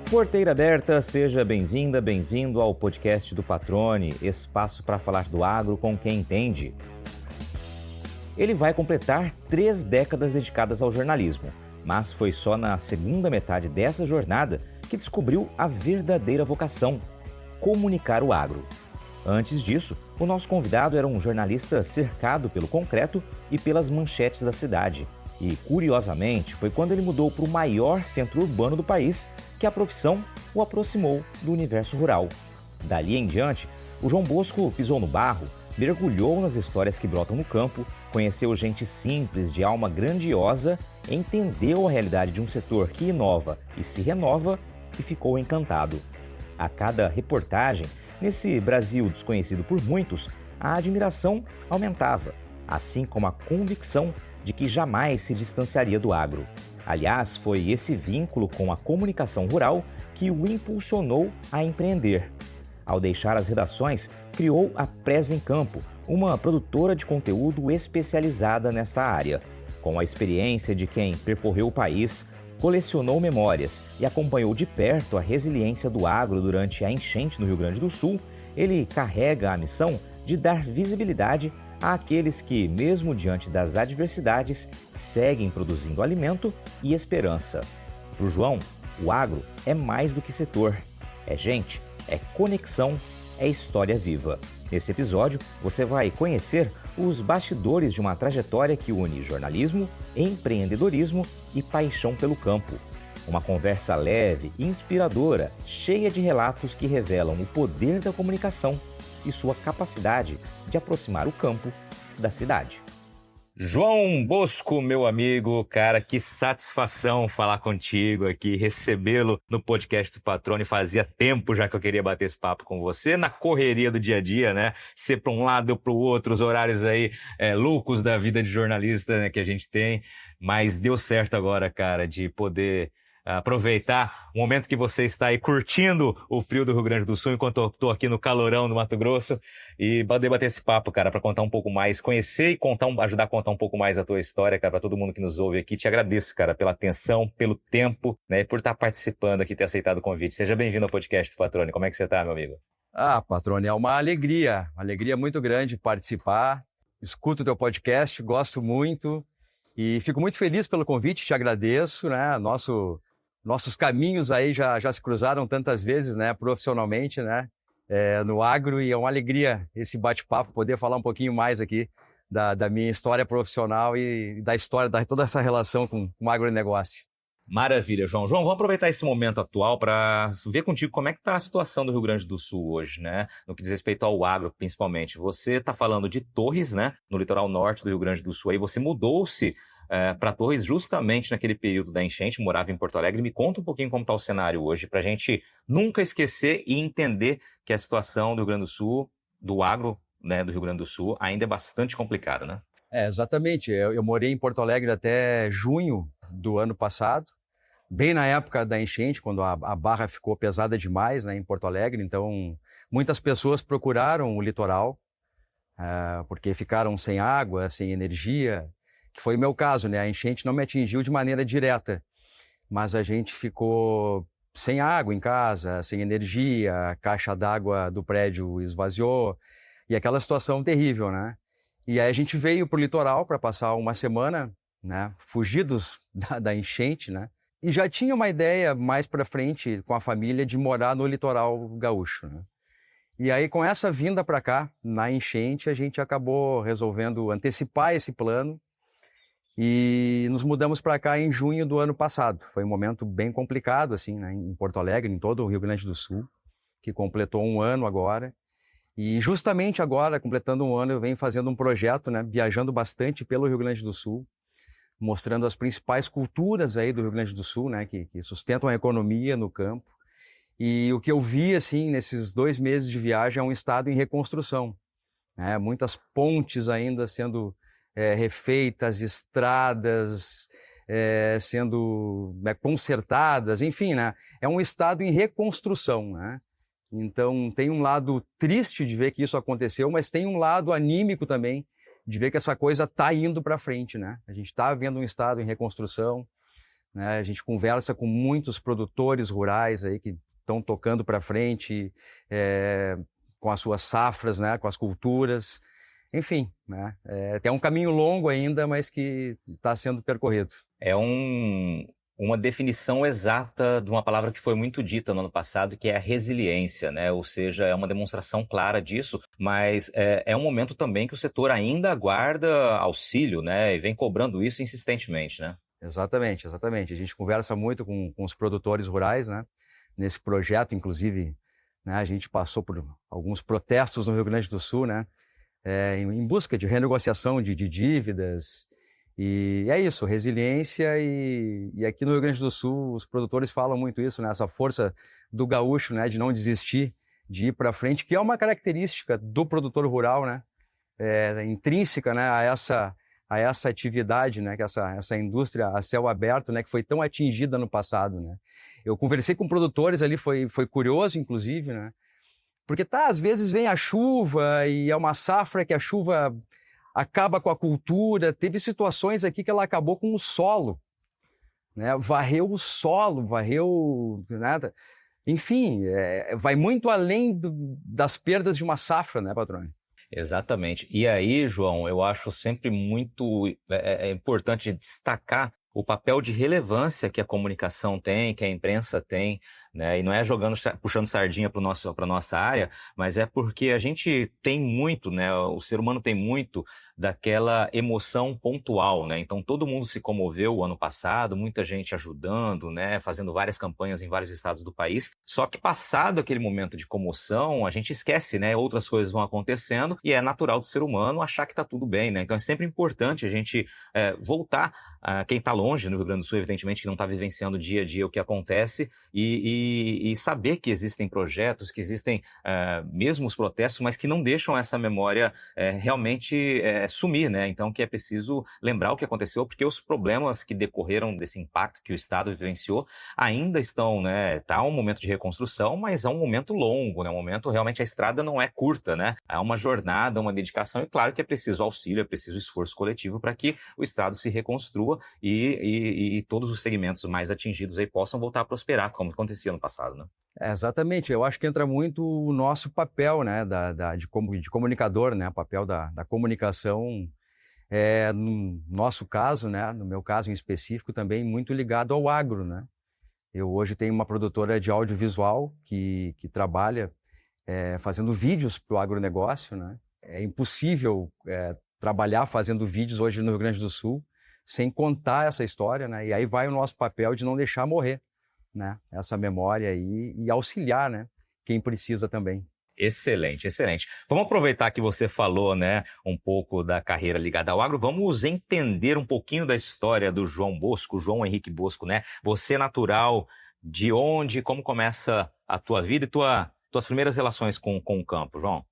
Porteira aberta, seja bem-vinda, bem-vindo ao podcast do Patrone, espaço para falar do agro com quem entende. Ele vai completar 3 décadas dedicadas ao jornalismo, mas foi só na segunda metade dessa jornada que descobriu a verdadeira vocação: comunicar o agro. Antes disso, o nosso convidado era um jornalista cercado pelo concreto e pelas manchetes da cidade. E, curiosamente, foi quando ele mudou para o maior centro urbano do país que a profissão o aproximou do universo rural. Dali em diante, o João Bosco pisou no barro, mergulhou nas histórias que brotam no campo, conheceu gente simples, de alma grandiosa, entendeu a realidade de um setor que inova e se renova e ficou encantado. A cada reportagem, nesse Brasil desconhecido por muitos, a admiração aumentava, assim como a convicção de que jamais se distanciaria do agro. Aliás, foi esse vínculo com a comunicação rural que o impulsionou a empreender. Ao deixar as redações, criou a Presa em Campo, uma produtora de conteúdo especializada nessa área. Com a experiência de quem percorreu o país, colecionou memórias e acompanhou de perto a resiliência do agro durante a enchente no Rio Grande do Sul, ele carrega a missão de dar visibilidade àqueles que, mesmo diante das adversidades, seguem produzindo alimento e esperança. Para o João, o agro é mais do que setor. É gente, é conexão, é história viva. Nesse episódio, você vai conhecer os bastidores de uma trajetória que une jornalismo, empreendedorismo e paixão pelo campo. Uma conversa leve e inspiradora, cheia de relatos que revelam o poder da comunicação e sua capacidade de aproximar o campo da cidade. João Bosco, meu amigo, cara, que satisfação falar contigo aqui, recebê-lo no podcast do Patrone. Fazia tempo já que eu queria bater esse papo com você, na correria do dia a dia, né? Ser para um lado ou para o outro, os horários aí loucos da vida de jornalista, né, que a gente tem. Mas deu certo agora, cara, de poder aproveitar o momento que você está aí curtindo o frio do Rio Grande do Sul, enquanto eu estou aqui no calorão do Mato Grosso, e poder bater esse papo, cara, para contar um pouco mais, conhecer e ajudar a contar um pouco mais a tua história, cara, para todo mundo que nos ouve aqui. Te agradeço, cara, pela atenção, pelo tempo, né, e por estar participando aqui, ter aceitado o convite. Seja bem-vindo ao podcast do Patrone. Como é que você está, meu amigo? Patrone, é uma alegria muito grande participar. Escuto o teu podcast, gosto muito e fico muito feliz pelo convite, te agradeço, né, nossos caminhos aí já se cruzaram tantas vezes, né, profissionalmente, né, no agro, e é uma alegria esse bate-papo, poder falar um pouquinho mais aqui da minha história profissional e da história, de toda essa relação com o agronegócio. Maravilha, João. João, vamos aproveitar esse momento atual para ver contigo como é que está a situação do Rio Grande do Sul hoje, né? No que diz respeito ao agro, principalmente. Você está falando de Torres, né? No litoral norte do Rio Grande do Sul. Aí você mudou-se para Torres justamente naquele período da enchente, morava em Porto Alegre. Me conta um pouquinho como está o cenário hoje, para a gente nunca esquecer e entender que a situação do Rio Grande do Sul, do agro, né, do Rio Grande do Sul, ainda é bastante complicada, né? Exatamente. Eu morei em Porto Alegre até junho do ano passado, bem na época da enchente, quando a barra ficou pesada demais, né, em Porto Alegre. Então, muitas pessoas procuraram o litoral, porque ficaram sem água, sem energia, que foi o meu caso, né? A enchente não me atingiu de maneira direta, mas a gente ficou sem água em casa, sem energia, a caixa d'água do prédio esvaziou, e aquela situação terrível, né? E aí a gente veio para o litoral para passar uma semana, né, fugidos da enchente, né? E já tinha uma ideia mais para frente com a família de morar no litoral gaúcho, né? E aí, com essa vinda para cá, na enchente, a gente acabou resolvendo antecipar esse plano e nos mudamos para cá em junho do ano passado. Foi um momento bem complicado, assim, né, em Porto Alegre, em todo o Rio Grande do Sul, que completou um ano agora. E justamente agora, completando um ano, eu venho fazendo um projeto, né, viajando bastante pelo Rio Grande do Sul, mostrando as principais culturas aí do Rio Grande do Sul, né, que sustentam a economia no campo. E o que eu vi, assim, nesses 2 meses de viagem é um estado em reconstrução, né? Muitas pontes ainda sendo refeitas, estradas sendo consertadas, enfim, né? É um estado em reconstrução, né? Então, tem um lado triste de ver que isso aconteceu, mas tem um lado anímico também de ver que essa coisa está indo para frente, né? A gente está vendo um estado em reconstrução, né? A gente conversa com muitos produtores rurais aí que estão tocando para frente, com as suas safras, né? Com as culturas, enfim, né? Tem um caminho longo ainda, mas que está sendo percorrido. É uma definição exata de uma palavra que foi muito dita no ano passado, que é a resiliência, né? Ou seja, é uma demonstração clara disso, mas é um momento também que o setor ainda aguarda auxílio, né? E vem cobrando isso insistentemente, né? Exatamente, exatamente. A gente conversa muito com os produtores rurais, né? Nesse projeto, inclusive, né? A gente passou por alguns protestos no Rio Grande do Sul, né? Em busca de renegociação de dívidas. E é isso, resiliência. E aqui no Rio Grande do Sul, os produtores falam muito isso, né? Essa força do gaúcho, né? De não desistir, de ir para frente, que é uma característica do produtor rural, né? Intrínseca, né? A essa atividade, né? Que essa indústria a céu aberto, né? Que foi tão atingida no passado, né? Eu conversei com produtores ali, foi curioso, inclusive, né? Porque às vezes vem a chuva e é uma safra que a chuva acaba com a cultura. Teve situações aqui que ela acabou com o solo, né? Varreu o solo, nada. Enfim, vai muito além das perdas de uma safra, né, Patrone? Exatamente. E aí, João, eu acho sempre muito importante destacar o papel de relevância que a comunicação tem, que a imprensa tem, né? E não é puxando sardinha para nossa área, mas é porque a gente tem muito, né? O ser humano tem muito daquela emoção pontual, né? Então todo mundo se comoveu o ano passado, muita gente ajudando, né? Fazendo várias campanhas em vários estados do país. Só que passado aquele momento de comoção, a gente esquece, né? Outras coisas vão acontecendo e é natural do ser humano achar que está tudo bem, né? Então é sempre importante a gente voltar a quem está longe no Rio Grande do Sul, evidentemente, que não está vivenciando dia a dia o que acontece e saber que existem projetos, que existem mesmo os protestos, mas que não deixam essa memória realmente sumir, né? Então que é preciso lembrar o que aconteceu, porque os problemas que decorreram desse impacto que o Estado vivenciou ainda estão, né? Está um momento de reconstrução, mas é um momento longo, né? Um momento, realmente, a estrada não é curta, né? É uma jornada, uma dedicação, e claro que é preciso auxílio, é preciso esforço coletivo para que o Estado se reconstrua e todos os segmentos mais atingidos aí possam voltar a prosperar, como acontecia no passado, né? Exatamente. Eu acho que entra muito o nosso papel, né, de comunicador, né, o papel da comunicação, no nosso caso, né, no meu caso em específico, também muito ligado ao agro, né. Eu hoje tenho uma produtora de audiovisual que trabalha fazendo vídeos para o agronegócio, né. É impossível trabalhar fazendo vídeos hoje no Rio Grande do Sul sem contar essa história, né, e aí vai o nosso papel de não deixar morrer, né, essa memória aí e auxiliar, né, quem precisa também. Excelente, excelente. Vamos aproveitar que você falou, né, um pouco da carreira ligada ao agro, vamos entender um pouquinho da história do João Bosco, João Henrique Bosco, né? Você é natural de onde, como começa a tua vida e tuas primeiras relações com o campo, João?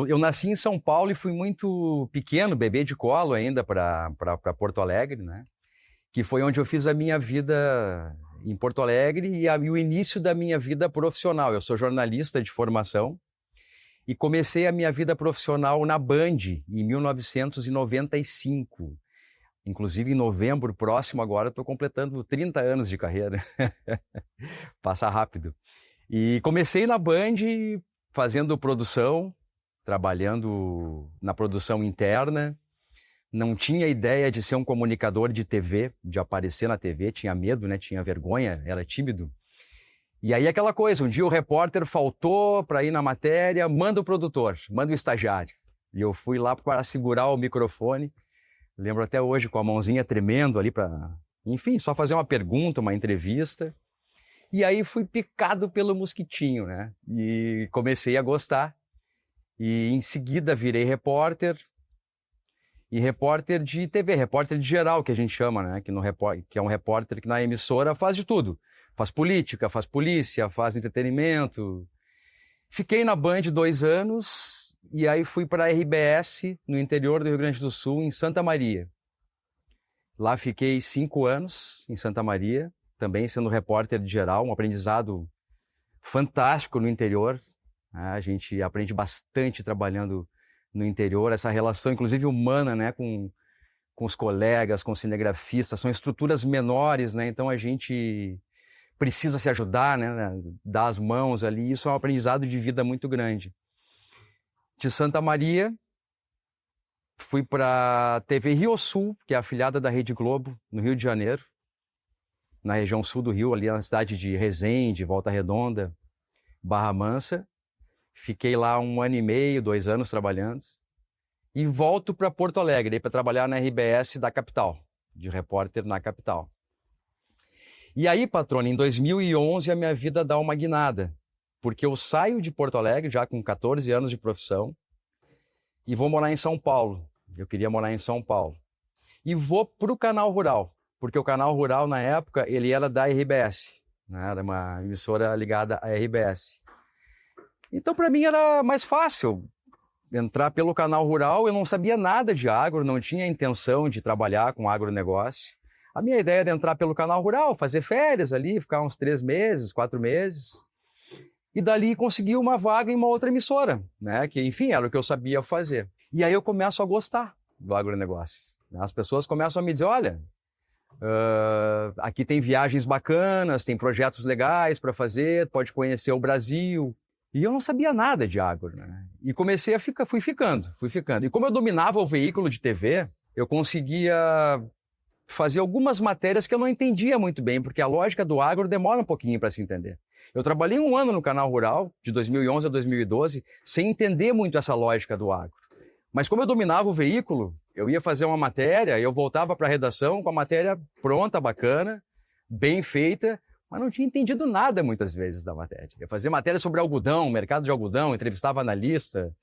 Eu nasci em São Paulo e fui muito pequeno, bebê de colo ainda para Porto Alegre, né? Que foi onde eu fiz a minha vida em Porto Alegre e o início da minha vida profissional. Eu sou jornalista de formação e comecei a minha vida profissional na Band em 1995. Inclusive, em novembro próximo agora, estou completando 30 anos de carreira. Passa rápido. E comecei na Band fazendo produção, trabalhando na produção interna. Não tinha ideia de ser um comunicador de TV, de aparecer na TV, tinha medo, né? Tinha vergonha, era tímido. E aí aquela coisa, um dia o repórter faltou para ir na matéria, manda o produtor, manda o estagiário. E eu fui lá para segurar o microfone, lembro até hoje com a mãozinha tremendo ali para, enfim, só fazer uma pergunta, uma entrevista. E aí fui picado pelo mosquitinho, né? E comecei a gostar. E em seguida virei repórter. E repórter de TV, repórter de geral, que a gente chama, né? Que é um repórter que na emissora faz de tudo. Faz política, faz polícia, faz entretenimento. Fiquei na Band 2 anos e aí fui para a RBS, no interior do Rio Grande do Sul, em Santa Maria. Lá fiquei 5 anos, em Santa Maria, também sendo repórter de geral, um aprendizado fantástico no interior. A gente aprende bastante trabalhando no interior, essa relação, inclusive humana, né, com os colegas, com os cinegrafistas, são estruturas menores, né, então a gente precisa se ajudar, né, dar as mãos ali, isso é um aprendizado de vida muito grande. De Santa Maria, fui para a TV Rio Sul, que é afiliada da Rede Globo, no Rio de Janeiro, na região sul do Rio, ali na cidade de Resende, Volta Redonda, Barra Mansa. Fiquei lá 1 ano e meio, 2 anos trabalhando. E volto para Porto Alegre, para trabalhar na RBS da capital, de repórter na capital. E aí, patrona, em 2011 a minha vida dá uma guinada, porque eu saio de Porto Alegre já com 14 anos de profissão e vou morar em São Paulo. Eu queria morar em São Paulo. E vou para o Canal Rural, porque o Canal Rural, na época, ele era da RBS, né? Era uma emissora ligada à RBS. Então, para mim, era mais fácil entrar pelo Canal Rural. Eu não sabia nada de agro, não tinha intenção de trabalhar com agronegócio. A minha ideia era entrar pelo Canal Rural, fazer férias ali, ficar uns 3 meses, 4 meses. E dali conseguir uma vaga em uma outra emissora, né? Que, enfim, era o que eu sabia fazer. E aí eu começo a gostar do agronegócio. As pessoas começam a me dizer, olha, aqui tem viagens bacanas, tem projetos legais para fazer, pode conhecer o Brasil. E eu não sabia nada de agro, né? E comecei a fui ficando. E como eu dominava o veículo de TV, eu conseguia fazer algumas matérias que eu não entendia muito bem, porque a lógica do agro demora um pouquinho para se entender. Eu trabalhei 1 ano no Canal Rural, de 2011 a 2012, sem entender muito essa lógica do agro. Mas como eu dominava o veículo, eu ia fazer uma matéria, eu voltava para a redação com a matéria pronta, bacana, bem feita, mas não tinha entendido nada muitas vezes da matéria. Eu fazia matéria sobre algodão, mercado de algodão, entrevistava analista.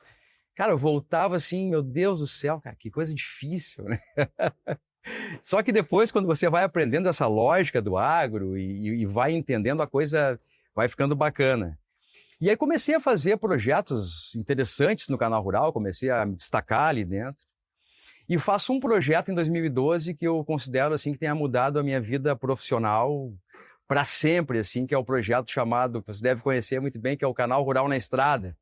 Cara, eu voltava assim, meu Deus do céu, cara, que coisa difícil, né? Só que depois, quando você vai aprendendo essa lógica do agro e vai entendendo, a coisa vai ficando bacana. E aí comecei a fazer projetos interessantes no Canal Rural, comecei a me destacar ali dentro. E faço um projeto em 2012 que eu considero assim que tenha mudado a minha vida profissional para sempre, assim, que é o projeto chamado, que você deve conhecer muito bem, que é o Canal Rural na Estrada,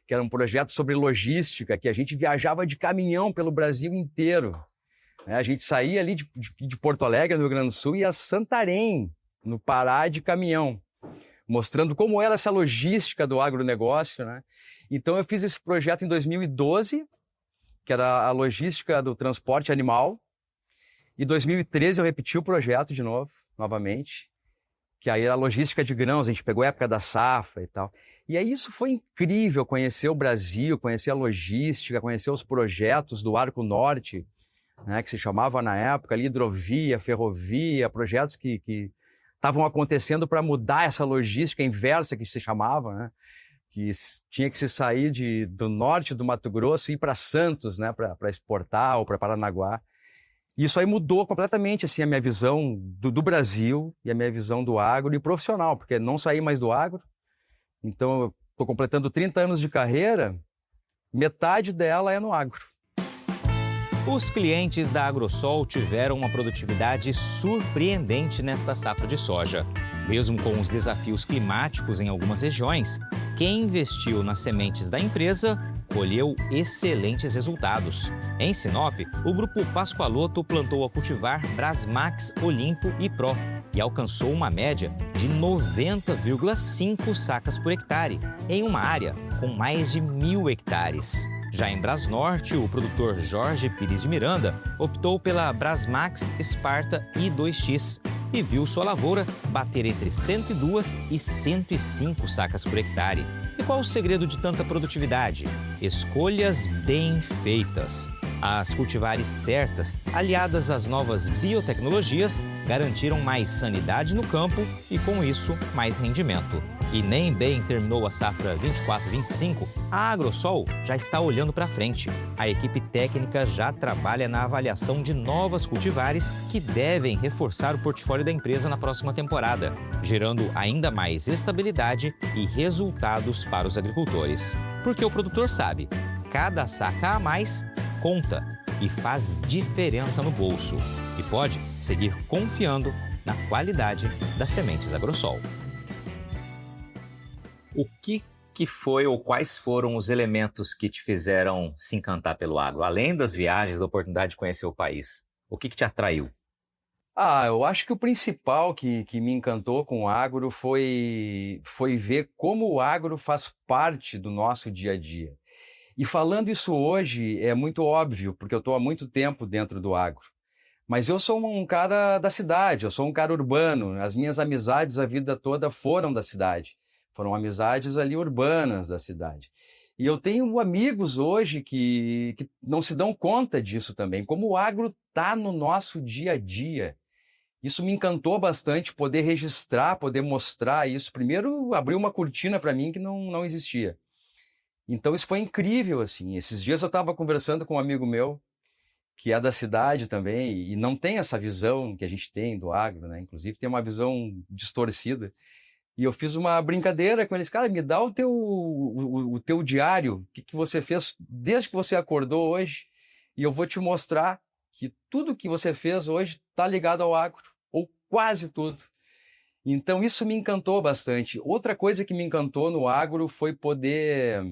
que era um projeto sobre logística, que a gente viajava de caminhão pelo Brasil inteiro. A gente saía ali de Porto Alegre, no Rio Grande do Sul, e ia a Santarém, no Pará, de caminhão, mostrando como era essa logística do agronegócio, né? Então eu fiz esse projeto em 2012, que era a logística do transporte animal. Em 2013 eu repeti o projeto de novo, novamente, que aí era a logística de grãos, a gente pegou a época da safra e tal. E aí isso foi incrível, conhecer o Brasil, conhecer a logística, conhecer os projetos do Arco Norte, né, que se chamava na época ali, hidrovia, ferrovia, projetos que estavam acontecendo para mudar essa logística inversa que se chamava, né, que tinha que se sair do norte do Mato Grosso e ir para Santos, né, para exportar, ou para Paranaguá. E isso aí mudou completamente assim, a minha visão do Brasil e a minha visão do agro e profissional, porque não saí mais do agro. Então eu estou completando 30 anos de carreira, metade dela é no agro. Os clientes da Agrosol tiveram uma produtividade surpreendente nesta safra de soja. Mesmo com os desafios climáticos em algumas regiões, quem investiu nas sementes da empresa colheu excelentes resultados. Em Sinop, o grupo Pascoaloto plantou a cultivar Brasmax, Olimpo e Pro e alcançou uma média de 90,5 sacas por hectare, em uma área com mais de 1.000 hectares. Já em Brasnorte, o produtor Jorge Pires de Miranda optou pela Brasmax Sparta I2X e viu sua lavoura bater entre 102 e 105 sacas por hectare. E qual o segredo de tanta produtividade? Escolhas bem feitas. As cultivares certas, aliadas às novas biotecnologias, garantiram mais sanidade no campo e, com isso, mais rendimento. E nem bem terminou a safra 24-25, a Agrosol já está olhando para frente. A equipe técnica já trabalha na avaliação de novas cultivares que devem reforçar o portfólio da empresa na próxima temporada, gerando ainda mais estabilidade e resultados para os agricultores. Porque o produtor sabe, cada saca a mais conta e faz diferença no bolso. E pode seguir confiando na qualidade das sementes Agrosol. O que que foi ou quais foram os elementos que te fizeram se encantar pelo agro? Além das viagens, da oportunidade de conhecer o país, o que te atraiu? Eu acho que o principal que me encantou com o agro foi ver como o agro faz parte do nosso dia a dia. E falando isso hoje é muito óbvio, porque eu estou há muito tempo dentro do agro. Mas eu sou um cara da cidade, eu sou um cara urbano. As minhas amizades a vida toda foram da cidade. Foram amizades ali urbanas da cidade. E eu tenho amigos hoje que não se dão conta disso também, como o agro está no nosso dia a dia. Isso me encantou bastante, poder registrar, poder mostrar isso. Primeiro, abriu uma cortina para mim que não existia. Então, isso foi incrível, assim. Esses dias eu estava conversando com um amigo meu, que é da cidade também, e não tem essa visão que a gente tem do agro, né? Inclusive, tem uma visão distorcida. E eu fiz uma brincadeira com eles. Cara, me dá o teu diário, o que você fez desde que você acordou hoje, e eu vou te mostrar que tudo que você fez hoje está ligado ao agro, ou quase tudo. Então, isso me encantou bastante. Outra coisa que me encantou no agro foi poder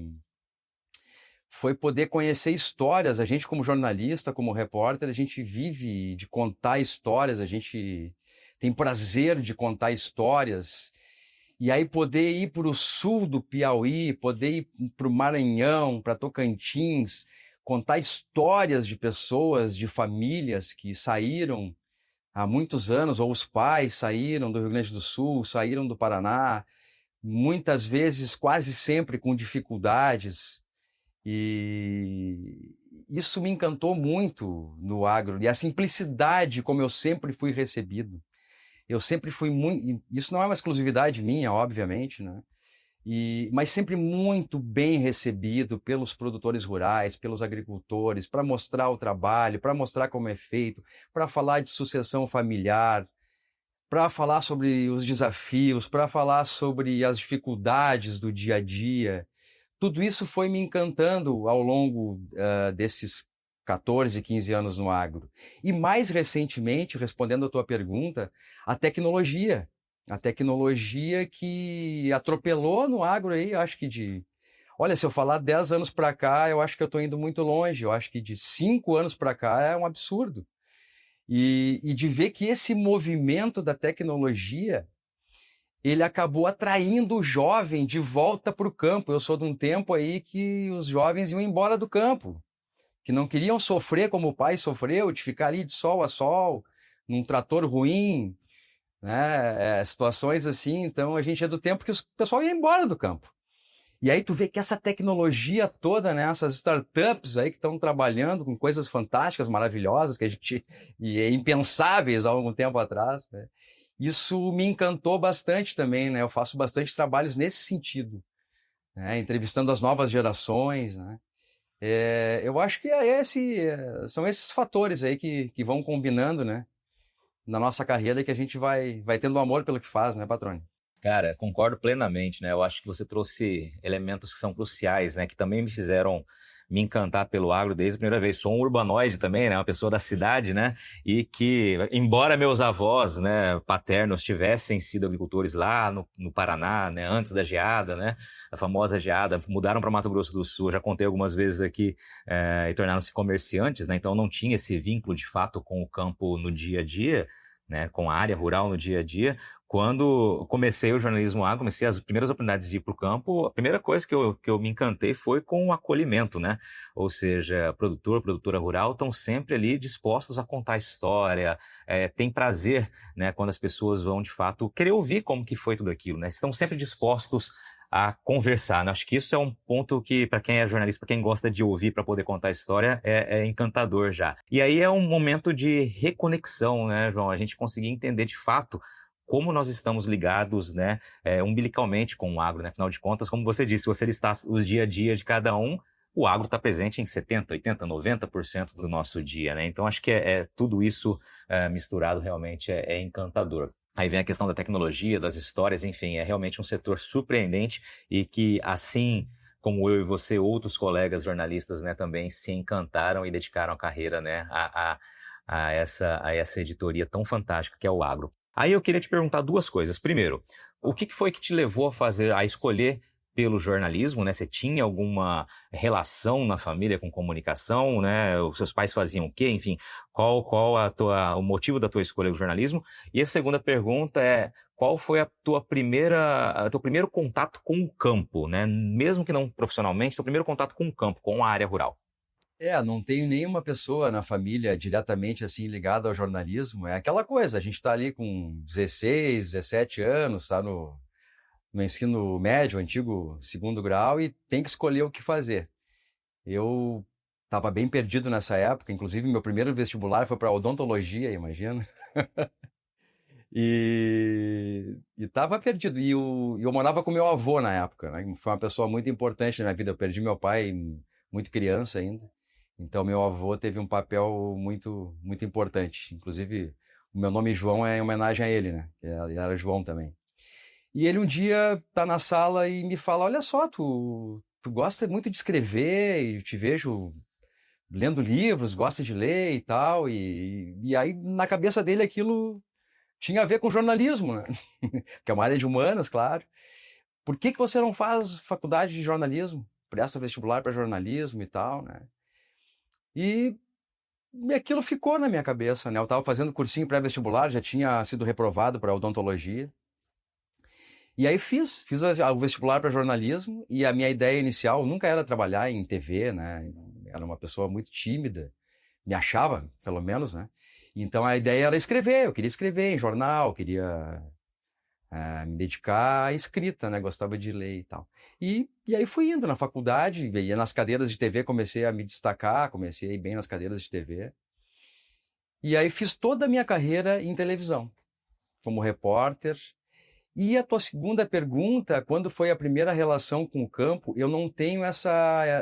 conhecer histórias. A gente, como jornalista, como repórter, a gente vive de contar histórias, a gente tem prazer de contar histórias. E aí poder ir para o sul do Piauí, poder ir para o Maranhão, para Tocantins, contar histórias de pessoas, de famílias que saíram há muitos anos, ou os pais saíram do Rio Grande do Sul, saíram do Paraná, muitas vezes, quase sempre com dificuldades. E isso me encantou muito no agro, e a simplicidade como eu sempre fui recebido. Eu sempre fui muito... Isso não é uma exclusividade minha, obviamente, né? Mas sempre muito bem recebido pelos produtores rurais, pelos agricultores, para mostrar o trabalho, para mostrar como é feito, para falar de sucessão familiar, para falar sobre os desafios, para falar sobre as dificuldades do dia a dia. Tudo isso foi me encantando ao longo desses 14, 15 anos no agro. E mais recentemente, respondendo a tua pergunta, a tecnologia. A tecnologia que atropelou no agro aí, acho que Olha, se eu falar 10 anos para cá, eu acho que eu estou indo muito longe. Eu acho que de 5 anos para cá é um absurdo. E de ver que esse movimento da tecnologia, ele acabou atraindo o jovem de volta para o campo. Eu sou de um tempo aí que os jovens iam embora do campo, que não queriam sofrer como o pai sofreu, de ficar ali de sol a sol, num trator ruim, né? Situações assim. Então a gente é do tempo que o pessoal ia embora do campo. E aí tu vê que essa tecnologia toda, né, essas startups aí que estão trabalhando com coisas fantásticas, maravilhosas, que a gente é impensáveis há algum tempo atrás, né? Isso me encantou bastante também, né? Eu faço bastante trabalhos nesse sentido, né? Entrevistando as novas gerações, né? Eu acho que são esses fatores aí que vão combinando, né, na nossa carreira, que a gente vai tendo amor pelo que faz, né, Patrone? Cara, concordo plenamente, né? Eu acho que você trouxe elementos que são cruciais, né? Que também me fizeram me encantar pelo agro desde a primeira vez. Sou um urbanoide também, né? Uma pessoa da cidade, né? E que, embora meus avós, né, paternos tivessem sido agricultores lá no Paraná, né, antes da geada, né, a famosa geada, mudaram para Mato Grosso do Sul, já contei algumas vezes aqui, e tornaram-se comerciantes, né? Então não tinha esse vínculo de fato com o campo no dia a dia, né, com a área rural no dia a dia. Quando comecei o jornalismo agro, comecei as primeiras oportunidades de ir para o campo, a primeira coisa que eu me encantei foi com o acolhimento, né? Ou seja, produtora rural estão sempre ali dispostos a contar a história, tem prazer, né, quando as pessoas vão, de fato, querer ouvir como que foi tudo aquilo, né? Estão sempre dispostos a conversar, né? Acho que isso é um ponto que, para quem é jornalista, para quem gosta de ouvir para poder contar a história, é encantador já. E aí é um momento de reconexão, né, João? A gente conseguir entender, de fato, como nós estamos ligados, né, umbilicalmente com o agro, né? Afinal de contas, como você disse, se você listar os dia a dia de cada um, o agro está presente em 70%, 80%, 90% do nosso dia, né? Então, acho que tudo isso misturado realmente é encantador. Aí vem a questão da tecnologia, das histórias, enfim, é realmente um setor surpreendente e que, assim como eu e você, outros colegas jornalistas, né, também se encantaram e dedicaram a carreira, né, a essa editoria tão fantástica que é o agro. Aí eu queria te perguntar duas coisas. Primeiro, o que foi que te levou a escolher pelo jornalismo, né? Você tinha alguma relação na família com comunicação, né? Os seus pais faziam o quê? Enfim, qual o motivo da tua escolha do jornalismo? E a segunda pergunta é: qual foi teu primeiro contato com o campo, né? Mesmo que não profissionalmente, teu primeiro contato com o campo, com a área rural? Não tenho nenhuma pessoa na família diretamente assim ligada ao jornalismo. É aquela coisa, a gente está ali com 16, 17 anos, está no ensino médio, antigo segundo grau, e tem que escolher o que fazer. Eu estava bem perdido nessa época, inclusive meu primeiro vestibular foi para odontologia, imagina. E estava perdido. E eu morava com meu avô na época, né? Foi uma pessoa muito importante na minha vida. Eu perdi meu pai muito criança ainda. Então, meu avô teve um papel muito, muito importante. Inclusive, o meu nome João é em homenagem a ele, né? Ele era João também. E ele um dia tá na sala e me fala: olha só, tu gosta muito de escrever e te vejo lendo livros, gosta de ler e tal. E aí, na cabeça dele, aquilo tinha a ver com jornalismo, né? Que é uma área de humanas, claro. Por que você não faz faculdade de jornalismo? Presta vestibular para jornalismo e tal, né? E aquilo ficou na minha cabeça, né? Eu estava fazendo cursinho pré-vestibular, já tinha sido reprovado para odontologia. E aí fiz o vestibular para jornalismo, e a minha ideia inicial nunca era trabalhar em TV, né? Era uma pessoa muito tímida, me achava, pelo menos, né? Então a ideia era escrever, eu queria escrever em jornal, queria me dedicar à escrita, né? Gostava de ler e tal. E aí fui indo na faculdade, ia nas cadeiras de TV, comecei a me destacar, comecei a ir bem nas cadeiras de TV. E aí fiz toda a minha carreira em televisão, como repórter. E a tua segunda pergunta, quando foi a primeira relação com o campo, eu não tenho essa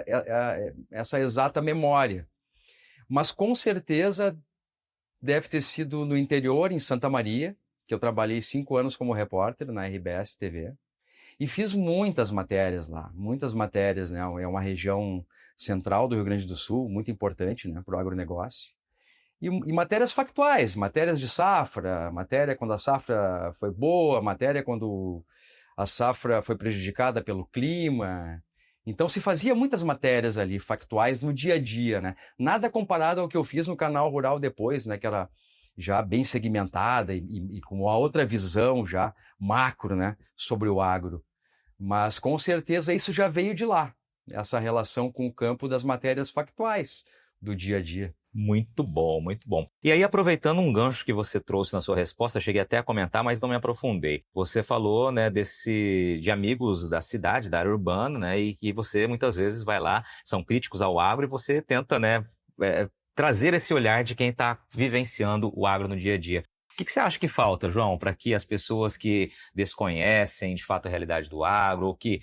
exata memória. Mas com certeza deve ter sido no interior, em Santa Maria, que eu trabalhei 5 anos como repórter na RBS TV. E fiz muitas matérias lá, muitas matérias, né? É uma região central do Rio Grande do Sul, muito importante, né, para o agronegócio. E matérias factuais, matérias de safra, matéria quando a safra foi boa, matéria quando a safra foi prejudicada pelo clima. Então se fazia muitas matérias ali, factuais, no dia a dia, né? Nada comparado ao que eu fiz no Canal Rural depois, né? Que era já bem segmentada e com uma outra visão já macro, né? Sobre o agro. Mas com certeza isso já veio de lá, essa relação com o campo das matérias factuais do dia a dia. Muito bom, muito bom. E aí, aproveitando um gancho que você trouxe na sua resposta, cheguei até a comentar, mas não me aprofundei. Você falou, né, de amigos da cidade, da área urbana, né, e que você muitas vezes vai lá, são críticos ao agro, e você tenta, né, trazer esse olhar de quem está vivenciando o agro no dia a dia. O que você acha que falta, João, para que as pessoas que desconhecem de fato a realidade do agro, ou que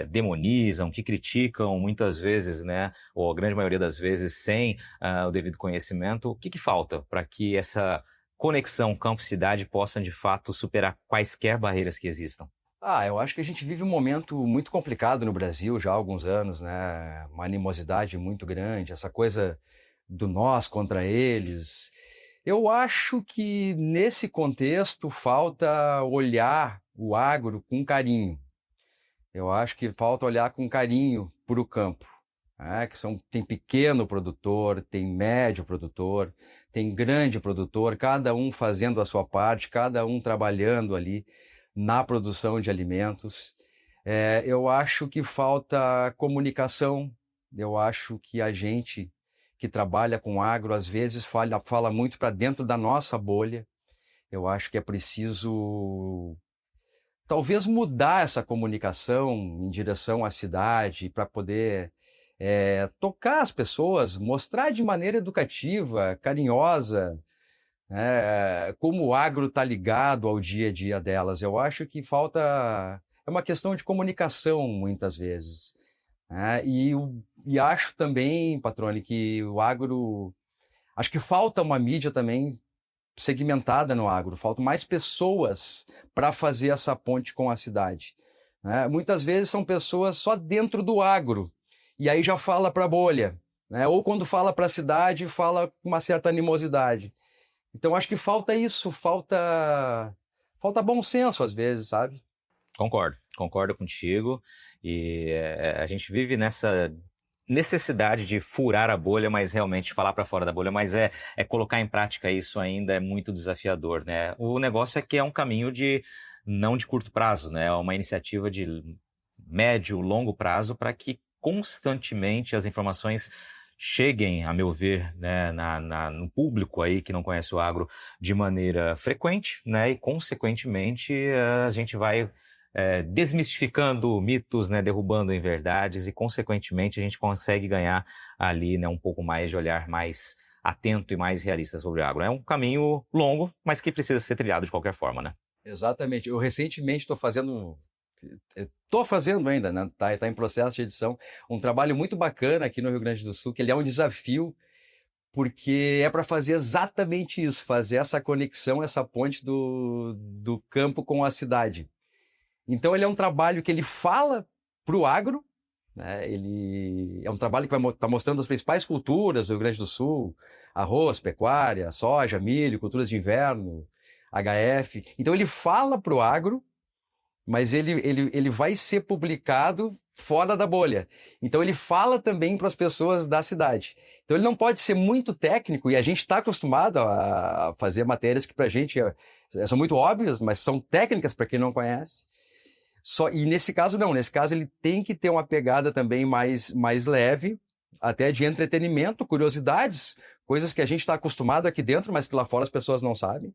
demonizam, que criticam muitas vezes, né, ou a grande maioria das vezes sem o devido conhecimento, o que falta para que essa conexão campo-cidade possa de fato superar quaisquer barreiras que existam? Eu acho que a gente vive um momento muito complicado no Brasil já há alguns anos, né? Uma animosidade muito grande, essa coisa do nós contra eles. Eu acho que nesse contexto falta olhar o agro com carinho. Eu acho que falta olhar com carinho para o campo. Tem pequeno produtor, tem médio produtor, tem grande produtor, cada um fazendo a sua parte, cada um trabalhando ali na produção de alimentos. Eu acho que falta comunicação. Eu acho que a gente que trabalha com agro, às vezes fala muito para dentro da nossa bolha. Eu acho que é preciso, talvez, mudar essa comunicação em direção à cidade para poder tocar as pessoas, mostrar de maneira educativa, carinhosa, como o agro está ligado ao dia a dia delas. Eu acho que falta... É uma questão de comunicação, muitas vezes. E acho também, Patrone, que o agro... Acho que falta uma mídia também segmentada no agro. Faltam mais pessoas para fazer essa ponte com a cidade. Muitas vezes são pessoas só dentro do agro. E aí já fala para a bolha. Ou quando fala para a cidade, fala com uma certa animosidade. Então acho que falta isso. Falta bom senso às vezes, sabe? Concordo contigo. E a gente vive nessa necessidade de furar a bolha, mas realmente falar para fora da bolha, mas colocar em prática isso ainda é muito desafiador, né? O negócio é que é um caminho não de curto prazo, né? É uma iniciativa de médio, longo prazo para que constantemente as informações cheguem, a meu ver, né, no público aí que não conhece o agro de maneira frequente, né? E consequentemente a gente vai desmistificando mitos, né, derrubando inverdades e, consequentemente, a gente consegue ganhar ali, né, um pouco mais de olhar mais atento e mais realista sobre o agro. É um caminho longo, mas que precisa ser trilhado de qualquer forma, né? Exatamente. Eu recentemente estou fazendo ainda, né? Tá em processo de edição, um trabalho muito bacana aqui no Rio Grande do Sul, que ele é um desafio, porque é para fazer exatamente isso, fazer essa conexão, essa ponte do campo com a cidade. Então ele é um trabalho que ele fala para o agro, né? Ele é um trabalho que vai estar mostrando as principais culturas do Rio Grande do Sul: arroz, pecuária, soja, milho, culturas de inverno, HF. Então ele fala para o agro, mas ele vai ser publicado fora da bolha. Então ele fala também para as pessoas da cidade. Então ele não pode ser muito técnico, e a gente está acostumado a fazer matérias que para a gente são muito óbvias, mas são técnicas para quem não conhece. E nesse caso não, nesse caso ele tem que ter uma pegada também mais leve, até de entretenimento, curiosidades, coisas que a gente está acostumado aqui dentro, mas que lá fora as pessoas não sabem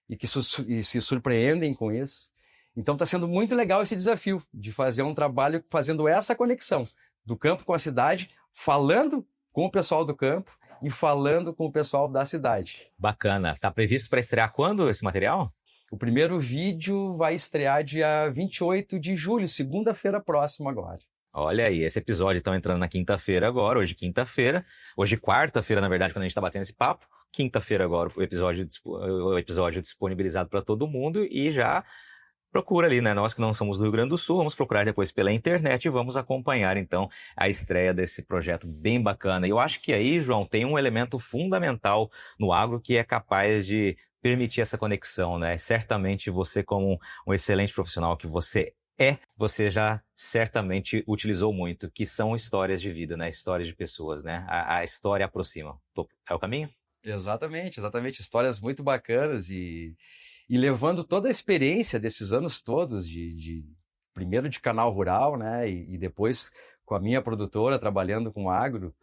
e que se surpreendem com isso. Então está sendo muito legal esse desafio de fazer um trabalho fazendo essa conexão do campo com a cidade, falando com o pessoal do campo e falando com o pessoal da cidade. Bacana. Está previsto para estrear quando esse material? O primeiro vídeo vai estrear dia 28 de julho, segunda-feira próxima agora. Olha aí, esse episódio está entrando na quinta-feira agora, hoje quinta-feira. Hoje quarta-feira, na verdade, quando a gente está batendo esse papo. Quinta-feira agora o episódio disponibilizado para todo mundo, e já procura ali, né? Nós que não somos do Rio Grande do Sul, vamos procurar depois pela internet e vamos acompanhar, então, a estreia desse projeto bem bacana. E eu acho que aí, João, tem um elemento fundamental no agro que é capaz de permitir essa conexão, né? Certamente você, como um excelente profissional que você já certamente utilizou muito, que são histórias de vida, né? Histórias de pessoas, né? A história aproxima. É o caminho? Exatamente. Histórias muito bacanas e levando toda a experiência desses anos todos, primeiro de canal rural, né? E depois com a minha produtora, trabalhando com agro.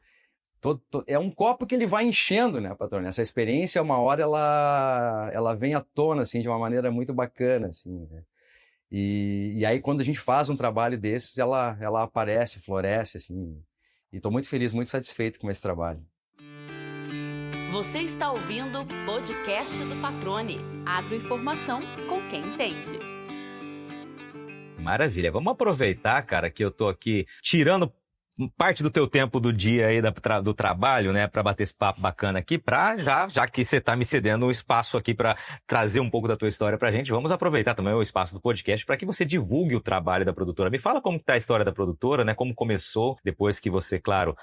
É um copo que ele vai enchendo, né, patrônio? Essa experiência, uma hora, ela vem à tona, assim, de uma maneira muito bacana, assim, né? E aí, quando a gente faz um trabalho desses, ela aparece, floresce, assim. E estou muito feliz, muito satisfeito com esse trabalho. Você está ouvindo o podcast do Patrone. Agroinformação com quem entende. Maravilha. Vamos aproveitar, cara, que eu tô aqui tirando parte do teu tempo do dia aí do trabalho, né, para bater esse papo bacana aqui, já que você tá me cedendo um espaço aqui para trazer um pouco da tua história pra gente, vamos aproveitar também o espaço do podcast para que você divulgue o trabalho da produtora. Me fala como tá a história da produtora, né, como começou depois que você, claro,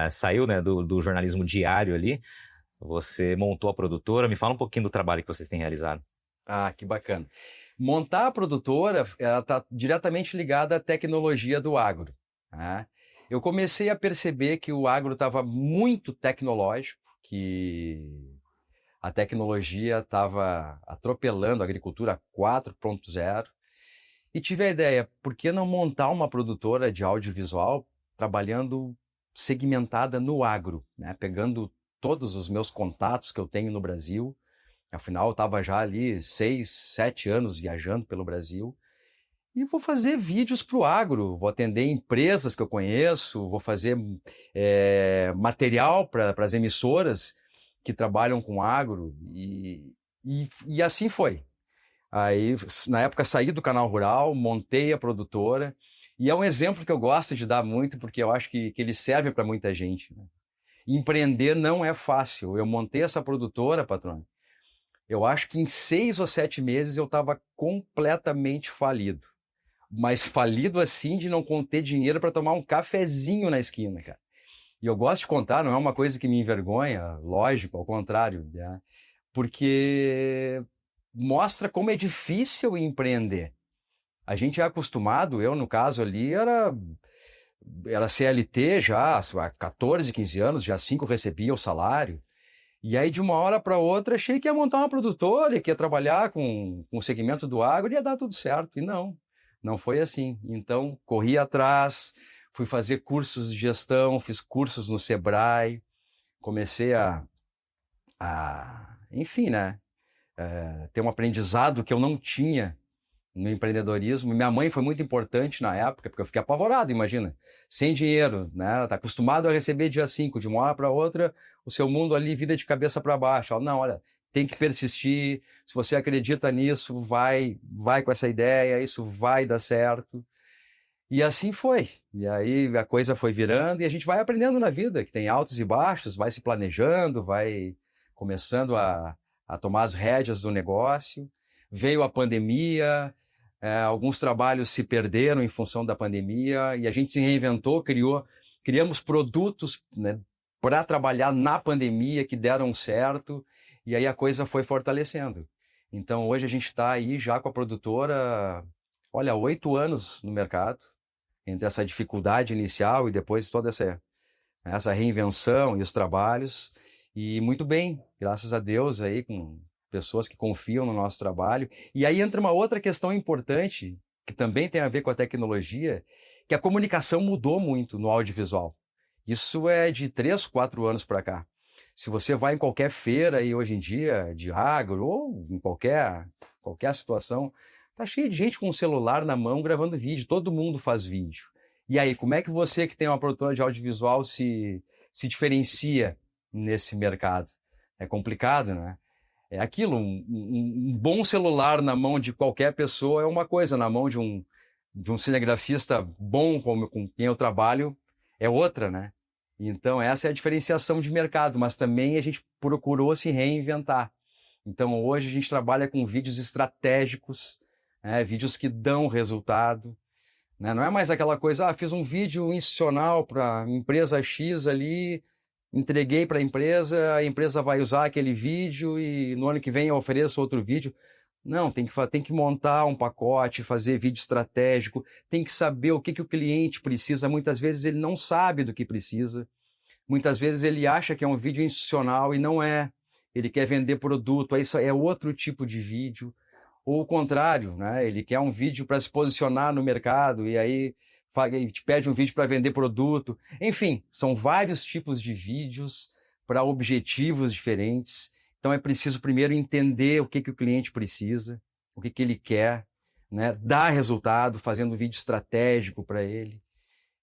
saiu, né, do jornalismo diário ali, você montou a produtora. Me fala um pouquinho do trabalho que vocês têm realizado. Ah, que bacana. Montar a produtora, ela tá diretamente ligada à tecnologia do agro, né? Eu comecei a perceber que o agro estava muito tecnológico, que a tecnologia estava atropelando a agricultura 4.0, e tive a ideia: por que não montar uma produtora de audiovisual trabalhando segmentada no agro, né? Pegando todos os meus contatos que eu tenho no Brasil. Afinal, eu estava já ali 6, 7 anos viajando pelo Brasil. E vou fazer vídeos para o agro, vou atender empresas que eu conheço, vou fazer material para as emissoras que trabalham com agro, e assim foi. Aí, na época, saí do canal rural, montei a produtora, e é um exemplo que eu gosto de dar muito, porque eu acho que ele serve para muita gente, né? Empreender não é fácil. Eu montei essa produtora, patrão. Eu acho que em 6 ou 7 meses eu estava completamente falido. Mas falido assim de não ter dinheiro para tomar um cafezinho na esquina, cara. E eu gosto de contar, não é uma coisa que me envergonha, lógico, ao contrário, né? Porque mostra como é difícil empreender. A gente é acostumado, eu no caso ali era CLT já, há 14, 15 anos, já 5 recebia o salário. E aí de uma hora para outra achei que ia montar uma produtora, que ia trabalhar com o segmento do agro e ia dar tudo certo. E não foi assim. Então corri atrás, fui fazer cursos de gestão, fiz cursos no Sebrae, comecei enfim, né, ter um aprendizado que eu não tinha no empreendedorismo. Minha mãe foi muito importante na época, porque eu fiquei apavorado, imagina, sem dinheiro, né? Tá acostumado a receber dia 5, de uma hora para outra, o seu mundo ali vira de cabeça para baixo. Ela, não, olha, tem que persistir, se você acredita nisso, vai com essa ideia, isso vai dar certo. E assim foi. E aí a coisa foi virando e a gente vai aprendendo na vida, que tem altos e baixos, vai se planejando, vai começando a tomar as rédeas do negócio. Veio a pandemia, alguns trabalhos se perderam em função da pandemia e a gente se reinventou, criamos produtos, né, para trabalhar na pandemia que deram certo e aí a coisa foi fortalecendo. Então hoje a gente está aí já com a produtora, olha, 8 anos no mercado, entre essa dificuldade inicial e depois toda essa reinvenção e os trabalhos. E muito bem, graças a Deus aí com pessoas que confiam no nosso trabalho. E aí entra uma outra questão importante, que também tem a ver com a tecnologia, que a comunicação mudou muito no audiovisual. Isso é de 3, 4 anos para cá. Se você vai em qualquer feira aí hoje em dia, de agro, ou em qualquer situação, tá cheio de gente com um celular na mão gravando vídeo, todo mundo faz vídeo. E aí, como é que você que tem uma produtora de audiovisual se diferencia nesse mercado? É complicado, né? É aquilo, um bom celular na mão de qualquer pessoa é uma coisa, na mão de um cinegrafista bom com quem eu trabalho é outra, né? Então essa é a diferenciação de mercado, mas também a gente procurou se reinventar. Então hoje a gente trabalha com vídeos estratégicos, vídeos que dão resultado, né? Não é mais aquela coisa, fiz um vídeo institucional para a empresa X ali, entreguei para a empresa vai usar aquele vídeo e no ano que vem eu ofereço outro vídeo. Não, tem que montar um pacote, fazer vídeo estratégico, tem que saber o que o cliente precisa. Muitas vezes ele não sabe do que precisa. Muitas vezes ele acha que é um vídeo institucional e não é. Ele quer vender produto, aí isso é outro tipo de vídeo. Ou o contrário, né? Ele quer um vídeo para se posicionar no mercado e aí te pede um vídeo para vender produto. Enfim, são vários tipos de vídeos para objetivos diferentes. Então é preciso primeiro entender o que o cliente precisa, o que ele quer, né? Dar resultado, fazendo um vídeo estratégico para ele.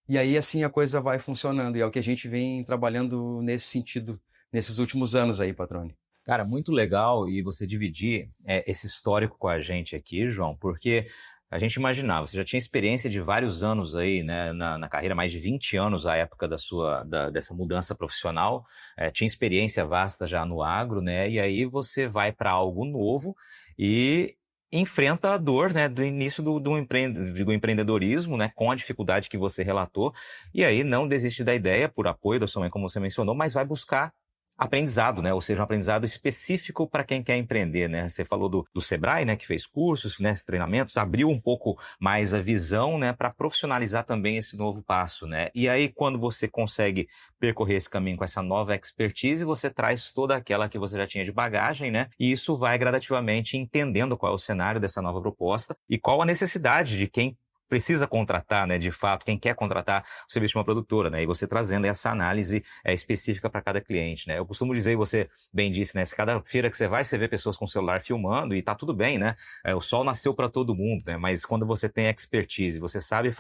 E aí assim a coisa vai funcionando. E é o que a gente vem trabalhando nesse sentido, nesses últimos anos aí, Patrone. Cara, muito legal e você dividir esse histórico com a gente aqui, João, porque a gente imaginava, você já tinha experiência de vários anos aí, né, na carreira, mais de 20 anos à época dessa mudança profissional, tinha experiência vasta já no agro, né, e aí você vai para algo novo e enfrenta a dor, né, do início do empreendedorismo, né, com a dificuldade que você relatou, e aí não desiste da ideia por apoio da sua mãe, como você mencionou, mas vai buscar aprendizado, né? Ou seja, um aprendizado específico para quem quer empreender, né? Você falou do Sebrae, né? Que fez cursos, né? Treinamentos, abriu um pouco mais a visão, né? Para profissionalizar também esse novo passo, né? E aí, quando você consegue percorrer esse caminho com essa nova expertise, você traz toda aquela que você já tinha de bagagem, né? E isso vai gradativamente entendendo qual é o cenário dessa nova proposta e qual a necessidade de quem precisa contratar, né, de fato, quem quer contratar o serviço de uma produtora, né, e você trazendo essa análise específica para cada cliente, né. Eu costumo dizer, e você bem disse, né, se cada feira que você vai, você vê pessoas com o celular filmando e tá tudo bem, né, o sol nasceu para todo mundo, né, mas quando você tem expertise, você sabe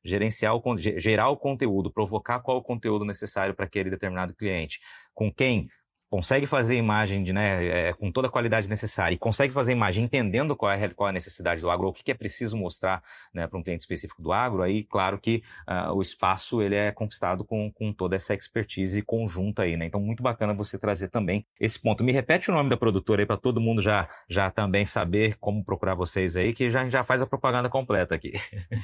gerar o conteúdo, provocar qual o conteúdo necessário para aquele determinado cliente, com quem consegue fazer imagem com toda a qualidade necessária e consegue fazer imagem entendendo qual é a necessidade do agro, o que é preciso mostrar, né, para um cliente específico do agro, aí claro que o espaço ele é conquistado com toda essa expertise conjunta aí, né? Então muito bacana você trazer também esse ponto. Me repete o nome da produtora aí para todo mundo já também saber como procurar vocês aí, que já faz a propaganda completa aqui.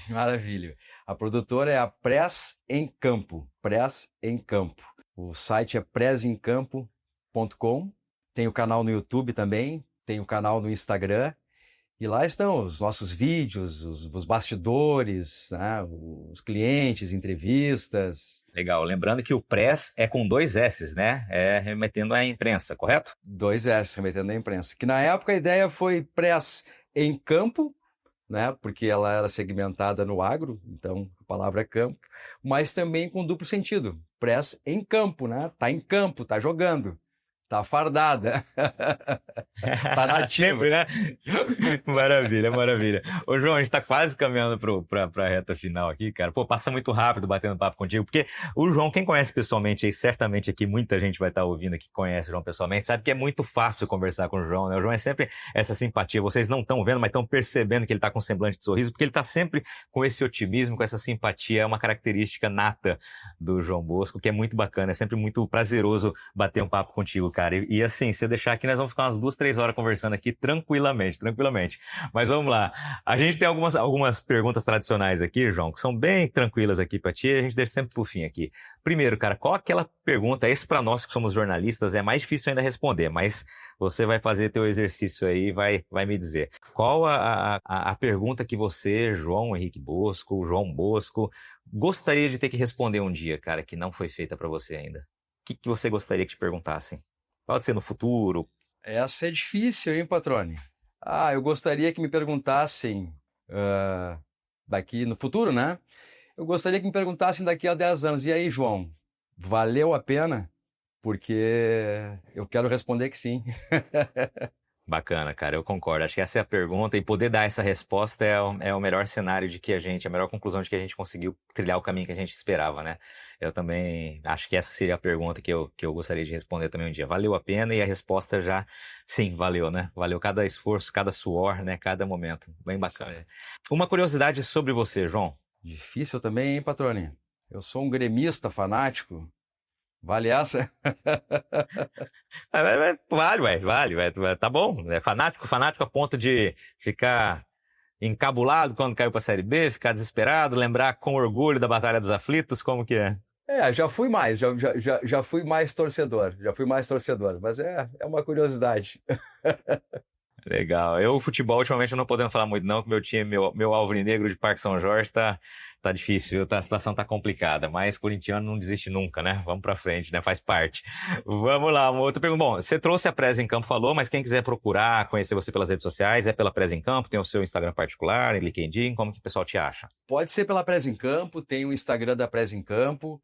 Maravilha. A produtora é a Press em Campo. Press em Campo. O site é pressemcampo.com. Tem o canal no YouTube também, tem o canal no Instagram E lá estão os nossos vídeos, os bastidores, né? Os clientes, entrevistas. Legal. Lembrando que o press é com 2 S's, né? É remetendo à imprensa, correto? 2 S, remetendo à imprensa. Que na época a ideia foi press em campo, né? Porque ela era segmentada no agro, então a palavra é campo, mas também com duplo sentido. Press em campo, né? Tá em campo, tá jogando. Tá fardada. Tá nativa. Sempre, né? Maravilha, maravilha. Ô, João, a gente tá quase caminhando pra reta final aqui, cara. Pô, passa muito rápido batendo papo contigo, porque o João, quem conhece pessoalmente aí, certamente aqui muita gente vai estar ouvindo aqui que conhece o João pessoalmente, sabe que é muito fácil conversar com o João, né? O João é sempre essa simpatia. Vocês não estão vendo, mas estão percebendo que ele tá com um semblante de sorriso, porque ele tá sempre com esse otimismo, com essa simpatia. É uma característica nata do João Bosco, que é muito bacana. É sempre muito prazeroso bater um papo contigo, cara. E assim, se eu deixar aqui, nós vamos ficar umas 2, 3 horas conversando aqui tranquilamente. Mas vamos lá. A gente tem algumas perguntas tradicionais aqui, João, que são bem tranquilas aqui pra ti. A gente deixa sempre pro fim aqui. Primeiro, cara, qual aquela pergunta? Esse pra nós que somos jornalistas é mais difícil ainda responder, mas você vai fazer teu exercício aí e vai me dizer. Qual a pergunta que você, João Henrique Bosco, João Bosco, gostaria de ter que responder um dia, cara, que não foi feita pra você ainda? O que você gostaria que te perguntassem? Pode ser no futuro. Essa é difícil, hein, Patrone? Eu gostaria que me perguntassem daqui no futuro, né? Eu gostaria que me perguntassem daqui a 10 anos. E aí, João, valeu a pena? Porque eu quero responder que sim. Bacana, cara, eu concordo. Acho que essa é a pergunta e poder dar essa resposta é o melhor cenário a melhor conclusão de que a gente conseguiu trilhar o caminho que a gente esperava, né? Eu também acho que essa seria a pergunta que eu gostaria de responder também um dia. Valeu a pena? E a resposta já, sim, valeu, né? Valeu cada esforço, cada suor, né? Cada momento. Bem bacana. Uma curiosidade sobre você, João. Difícil também, hein, Patrone? Eu sou um gremista fanático. Vale essa? Vale. Tá bom. É fanático a ponto de ficar encabulado quando caiu pra Série B, ficar desesperado, lembrar com orgulho da Batalha dos Aflitos, como que é? Já fui mais, já fui mais torcedor, mas é uma curiosidade. Legal. O futebol, ultimamente, eu não podendo falar muito não, que meu time, meu alvinegro de Parque São Jorge tá difícil, viu? A situação tá complicada, mas corintiano não desiste nunca, né? Vamos pra frente, né? Faz parte. Vamos lá, uma outra pergunta. Bom, você trouxe a Presa em Campo, falou, mas quem quiser procurar, conhecer você pelas redes sociais, é pela Presa em Campo, tem o seu Instagram particular, LinkedIn, como que o pessoal te acha? Pode ser pela Presa em Campo, tem o Instagram da Presa em Campo,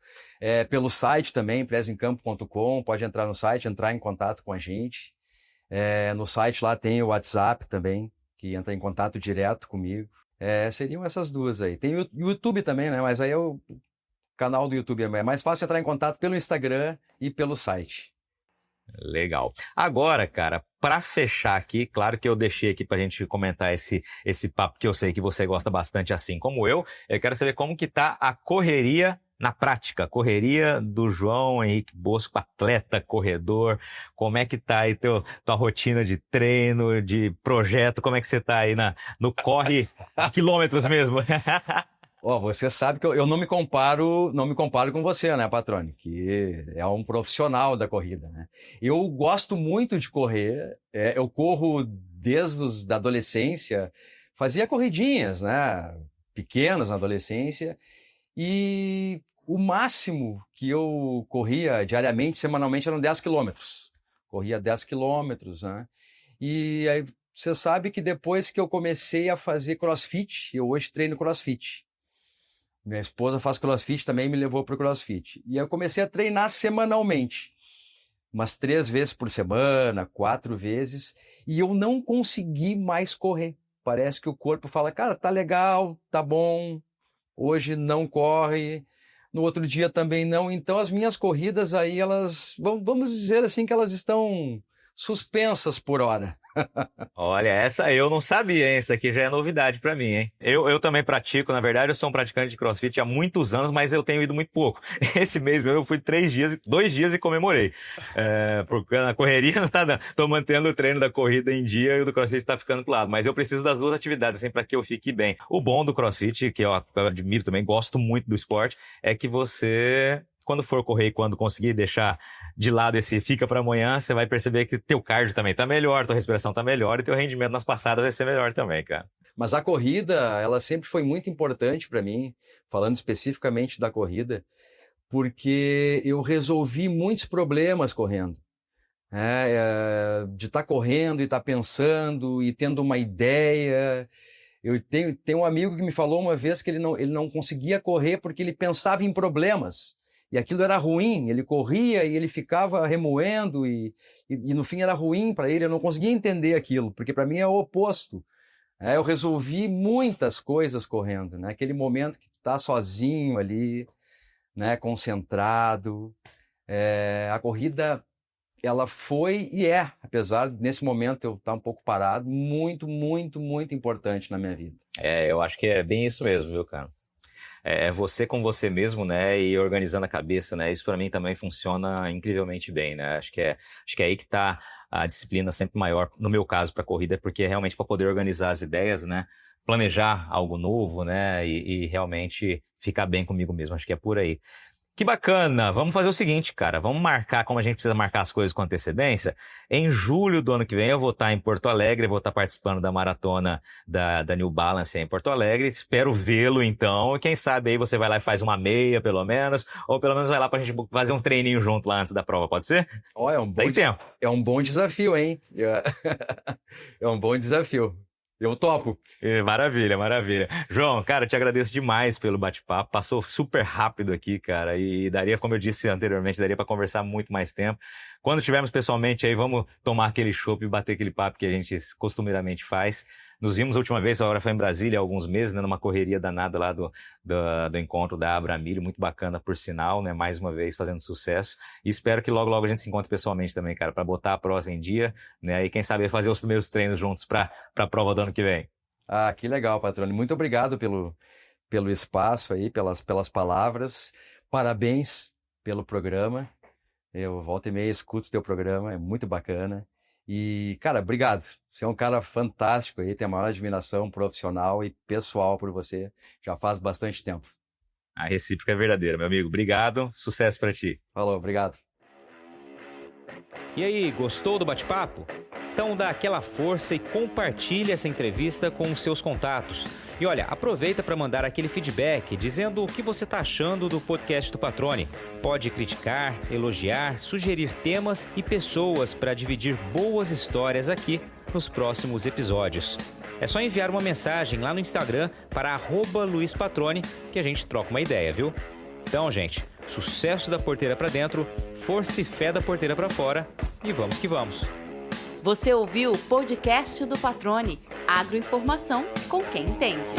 pelo site também, presaemcampo.com, pode entrar no site, entrar em contato com a gente. No site lá tem o WhatsApp também, que entra em contato direto comigo. Seriam essas duas aí. Tem o YouTube também, né? Mas aí o canal do YouTube é mais fácil entrar em contato pelo Instagram e pelo site. Legal. Agora, cara, para fechar aqui, claro que eu deixei aqui pra gente comentar esse papo que eu sei que você gosta bastante, assim como eu quero saber como que tá a correria na prática, correria do João Henrique Bosco, atleta, corredor, como é que tá aí tua rotina de treino, de projeto, como é que você tá aí no corre quilômetros mesmo? Você sabe que eu não me comparo com você, né, Patrone? Que é um profissional da corrida, né? Eu gosto muito de correr, eu corro desde a adolescência, fazia corridinhas, né, pequenas na adolescência, e o máximo que eu corria diariamente, semanalmente, eram 10 quilômetros. Corria 10 quilômetros, né? E aí, você sabe que depois que eu comecei a fazer crossfit, eu hoje treino crossfit. Minha esposa faz crossfit também, me levou para o crossfit. E eu comecei a treinar semanalmente. Umas 3 vezes por semana, 4 vezes. E eu não consegui mais correr. Parece que o corpo fala, cara, tá legal, tá bom. Hoje não corre, no outro dia também não. Então as minhas corridas aí, vamos dizer assim que elas estão suspensas por hora. Olha, essa eu não sabia, hein? Essa aqui já é novidade pra mim, hein? Eu também pratico, na verdade, eu sou um praticante de CrossFit há muitos anos, mas eu tenho ido muito pouco. Esse mês mesmo eu fui 2 dias e comemorei. Porque na correria não tá dando. Tô mantendo o treino da corrida em dia e o do CrossFit tá ficando pro lado. Mas eu preciso das duas atividades, assim, pra que eu fique bem. O bom do CrossFit, que eu admiro também, gosto muito do esporte, é que você quando for correr e quando conseguir deixar de lado esse fica para amanhã, você vai perceber que teu cardio também tá melhor, tua respiração tá melhor e teu rendimento nas passadas vai ser melhor também, cara. Mas a corrida, ela sempre foi muito importante para mim, falando especificamente da corrida, porque eu resolvi muitos problemas correndo. De estar correndo e estar pensando e tendo uma ideia. Eu tenho um amigo que me falou uma vez que ele não conseguia correr porque ele pensava em problemas. E aquilo era ruim, ele corria e ele ficava remoendo e no fim era ruim para ele, eu não conseguia entender aquilo, porque para mim é o oposto. Eu resolvi muitas coisas correndo, né? Aquele momento que tu tá sozinho ali, né? Concentrado. A corrida, ela foi e apesar nesse momento eu estar um pouco parado, muito, muito, muito importante na minha vida. Eu acho que é bem isso mesmo, viu, cara? É você com você mesmo, né, e organizando a cabeça, né, isso para mim também funciona incrivelmente bem, né, acho que é aí que tá a disciplina sempre maior, no meu caso, para corrida, porque é realmente para poder organizar as ideias, né, planejar algo novo, né, e realmente ficar bem comigo mesmo, acho que é por aí. Que bacana! Vamos fazer o seguinte, cara, vamos marcar, como a gente precisa marcar as coisas com antecedência, em julho do ano que vem eu vou estar em Porto Alegre, vou estar participando da maratona da New Balance em Porto Alegre, espero vê-lo então, e quem sabe aí você vai lá e faz uma meia pelo menos, ou pelo menos vai lá pra gente fazer um treininho junto lá antes da prova, pode ser? Tem tempo. É um bom desafio, hein? É um bom desafio. Eu topo. Maravilha, maravilha. João, cara, te agradeço demais pelo bate-papo. Passou super rápido aqui, cara. E daria, como eu disse anteriormente, daria para conversar muito mais tempo. Quando tivermos pessoalmente aí, vamos tomar aquele chopp e bater aquele papo que a gente costumeiramente faz. Nos vimos a última vez, agora foi em Brasília há alguns meses, né, numa correria danada lá do encontro da Abramilho, muito bacana por sinal, né, mais uma vez fazendo sucesso, e espero que logo logo a gente se encontre pessoalmente também, cara, para botar a prosa em dia, né, e quem sabe fazer os primeiros treinos juntos para a prova do ano que vem. Ah, que legal, Patrone, muito obrigado pelo espaço aí, pelas palavras, parabéns pelo programa, eu volta e meia escuto o teu programa, é muito bacana. E, cara, obrigado. Você é um cara fantástico aí, tenho a maior admiração profissional e pessoal por você. Já faz bastante tempo. A recíproca é verdadeira, meu amigo. Obrigado, sucesso pra ti. Falou, obrigado. E aí, gostou do bate-papo? Então dá aquela força e compartilha essa entrevista com os seus contatos. E olha, aproveita para mandar aquele feedback dizendo o que você está achando do podcast do Patrone. Pode criticar, elogiar, sugerir temas e pessoas para dividir boas histórias aqui nos próximos episódios. É só enviar uma mensagem lá no Instagram para @LuizPatrone que a gente troca uma ideia, viu? Então, gente, sucesso da porteira para dentro, força e fé da porteira para fora e vamos que vamos. Você ouviu o podcast do Patrone, agroinformação com quem entende.